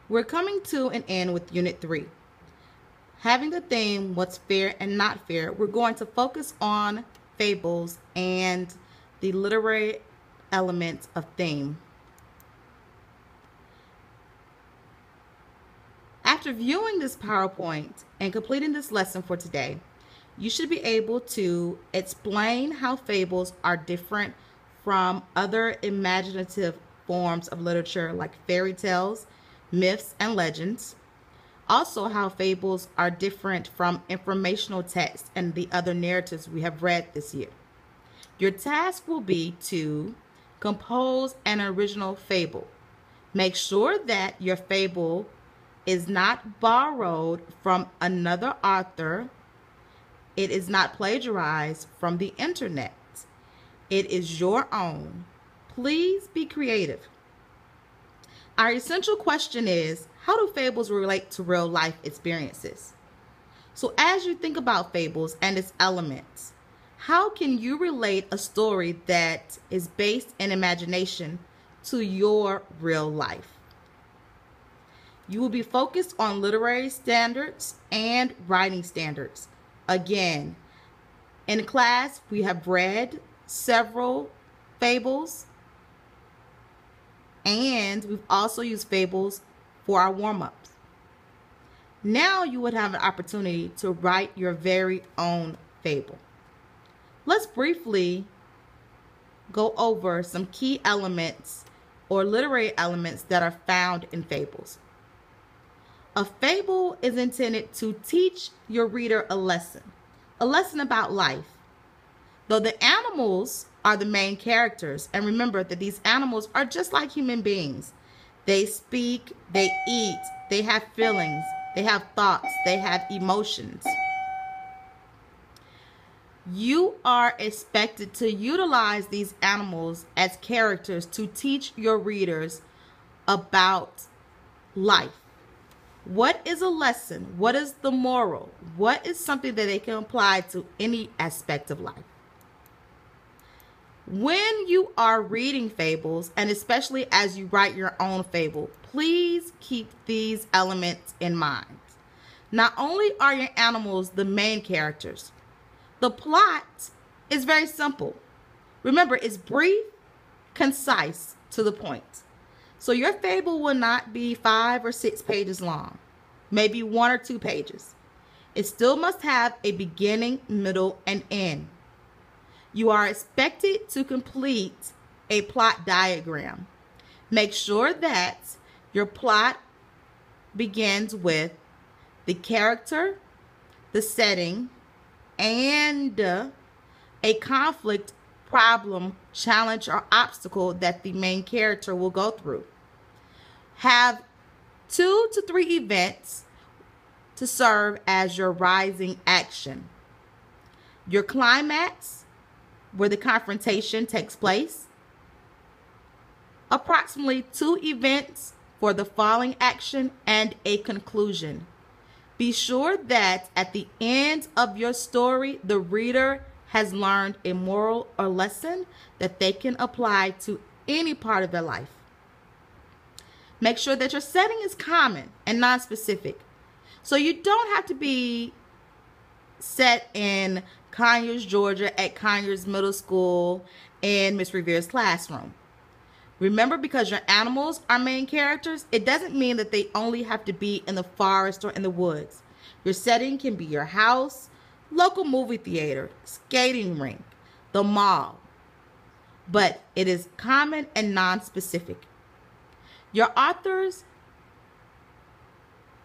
We're coming to an end with Unit 3. Having the theme, what's fair and not fair, we're going to focus on fables and the literary elements of theme. After viewing this PowerPoint and completing this lesson for today, you should be able to explain how fables are different from other imaginative forms of literature like fairy tales, myths, and legends. Also, how fables are different from informational texts and the other narratives we have read this year. Your task will be to compose an original fable. Make sure that your fable is not borrowed from another author. It is not plagiarized from the internet. It is your own. Please be creative. Our essential question is, how do fables relate to real life experiences? So as you think about fables and its elements, how can you relate a story that is based in imagination to your real life? You will be focused on literary standards and writing standards. Again, in class, we have read several fables, and we've also used fables for our warm-ups. Now you would have an opportunity to write your very own fable. Let's briefly go over some key elements or literary elements that are found in fables. A fable is intended to teach your reader a lesson about life. Though the animals are the main characters, and remember that these animals are just like human beings. They speak, they eat, they have feelings, they have thoughts, they have emotions. You are expected to utilize these animals as characters to teach your readers about life. What is a lesson? What is the moral? What is something that they can apply to any aspect of life? When you are reading fables, and especially as you write your own fable, please keep these elements in mind. Not only are your animals the main characters, the plot is very simple. Remember, it's brief, concise, to the point. So your fable will not be 5 or 6 pages long, maybe 1 or 2 pages. It still must have a beginning, middle, and end. You are expected to complete a plot diagram. Make sure that your plot begins with the character, the setting, and a conflict, problem, challenge, or obstacle that the main character will go through. Have 2 to 3 events to serve as your rising action. Your climax, where the confrontation takes place. Approximately 2 events for the falling action and a conclusion. Be sure that at the end of your story, the reader has learned a moral or lesson that they can apply to any part of their life. Make sure that your setting is common and non-specific. So you don't have to be set in Conyers, Georgia, at Conyers Middle School in Miss Revere's classroom. Remember, because your animals are main characters, it doesn't mean that they only have to be in the forest or in the woods. Your setting can be your house, local movie theater, skating rink, the mall. But it is common and non-specific. Your authors,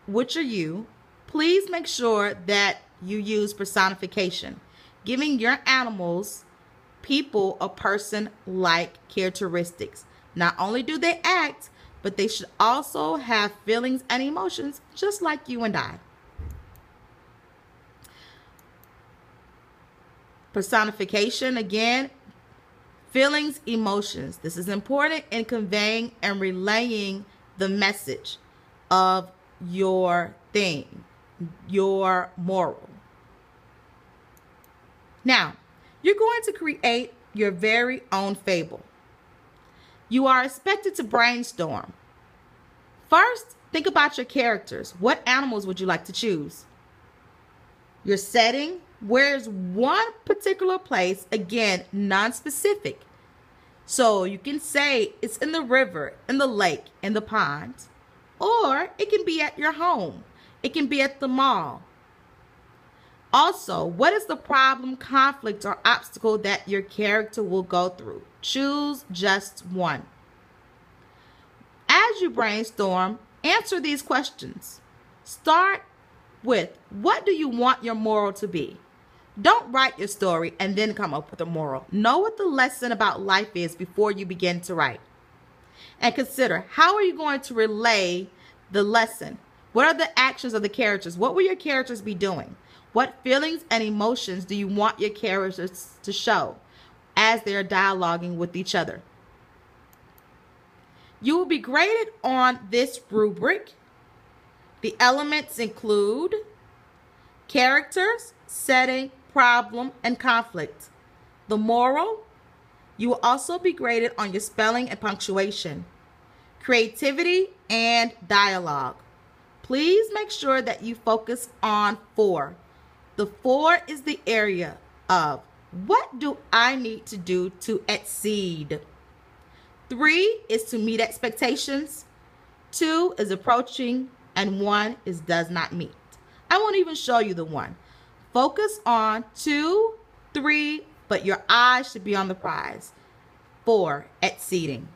which are you, please make sure that you use personification, giving your animals, people, or person-like characteristics. Not only do they act, but they should also have feelings and emotions just like you and I. Personification, again, feelings, emotions. This is important in conveying and relaying the message of your theme, your moral. Now, you're going to create your very own fable. You are expected to brainstorm First, think about your characters. What animals would you like to choose? Your setting, where's one particular place, again, non-specific. So you can say it's in the river, in the lake, in the pond, or it can be at your home. It can be at the mall. Also, what is the problem, conflict, or obstacle that your character will go through? Choose just one. As you brainstorm, answer these questions. Start with, what do you want your moral to be? Don't write your story and then come up with a moral. Know what the lesson about life is before you begin to write. And consider, how are you going to relay the lesson? What are the actions of the characters? What will your characters be doing? What feelings and emotions do you want your characters to show as they are dialoguing with each other? You will be graded on this rubric. The elements include characters, setting, problem, and conflict. The moral, you will also be graded on your spelling and punctuation, creativity, and dialogue. Please make sure that you focus on 4. The 4 is the area of, what do I need to do to exceed? 3 is to meet expectations. 2 is approaching, and 1 is does not meet. I won't even show you the 1. Focus on 2, 3, but your eyes should be on the prize. 4, exceeding.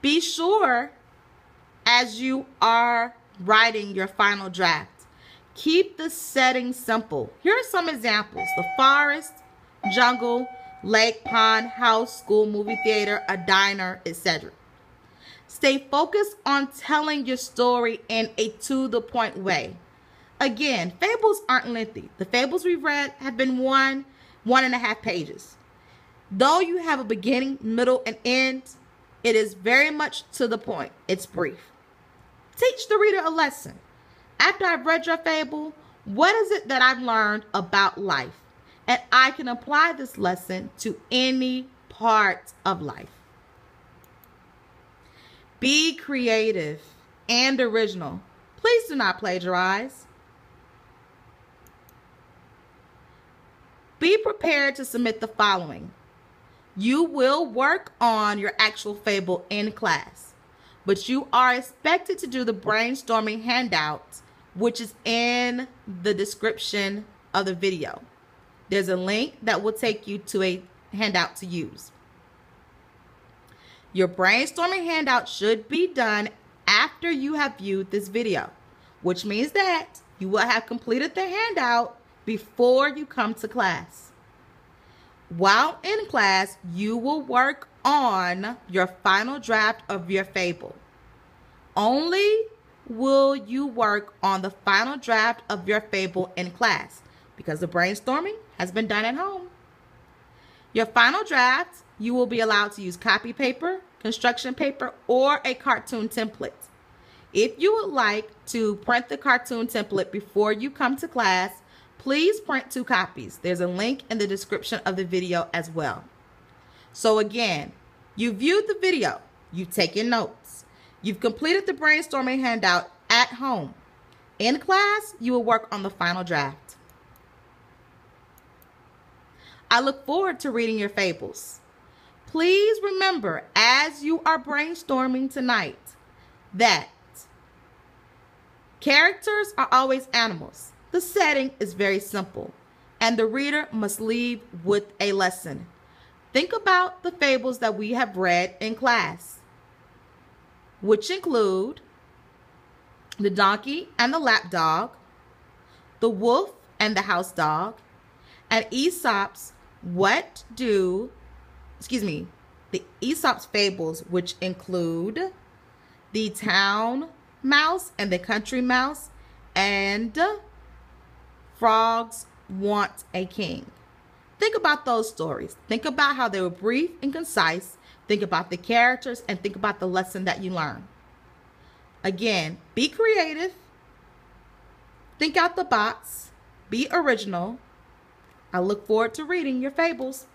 Be sure, as you are writing your final draft, keep the setting simple. Here are some examples: the forest, jungle, lake, pond, house, school, movie theater, a diner, etc. Stay focused on telling your story in a to-the-point way. Again, fables aren't lengthy. The fables we've read have been 1.5 pages. Though you have a beginning, middle, and end, it is very much to the point. It's brief. Teach the reader a lesson. After I've read your fable, what is it that I've learned about life? And I can apply this lesson to any part of life. Be creative and original. Please do not plagiarize. Be prepared to submit the following. You will work on your actual fable in class, but you are expected to do the brainstorming handout, which is in the description of the video. There's a link that will take you to a handout to use. Your brainstorming handout should be done after you have viewed this video, which means that you will have completed the handout before you come to class. While in class, you will work on your final draft of your fable. Only will you work on the final draft of your fable in class, because the brainstorming has been done at home. Your final draft, you will be allowed to use copy paper, construction paper, or a cartoon template. If you would like to print the cartoon template before you come to class, please print 2 copies. There's a link in the description of the video as well. So again, you viewed the video, you've taken notes, you've completed the brainstorming handout at home. In class, you will work on the final draft. I look forward to reading your fables. Please remember, as you are brainstorming tonight, that characters are always animals. The setting is very simple, and the reader must leave with a lesson. Think about the fables that we have read in class, which include the donkey and the lapdog, the wolf and the house dog, and Aesop's the Aesop's fables, which include the town mouse and the country mouse, and frogs want a king. Think about those stories. Think about how they were brief and concise. Think about the characters and think about the lesson that you learned. Again, be creative. Think out the box. Be original. I look forward to reading your fables.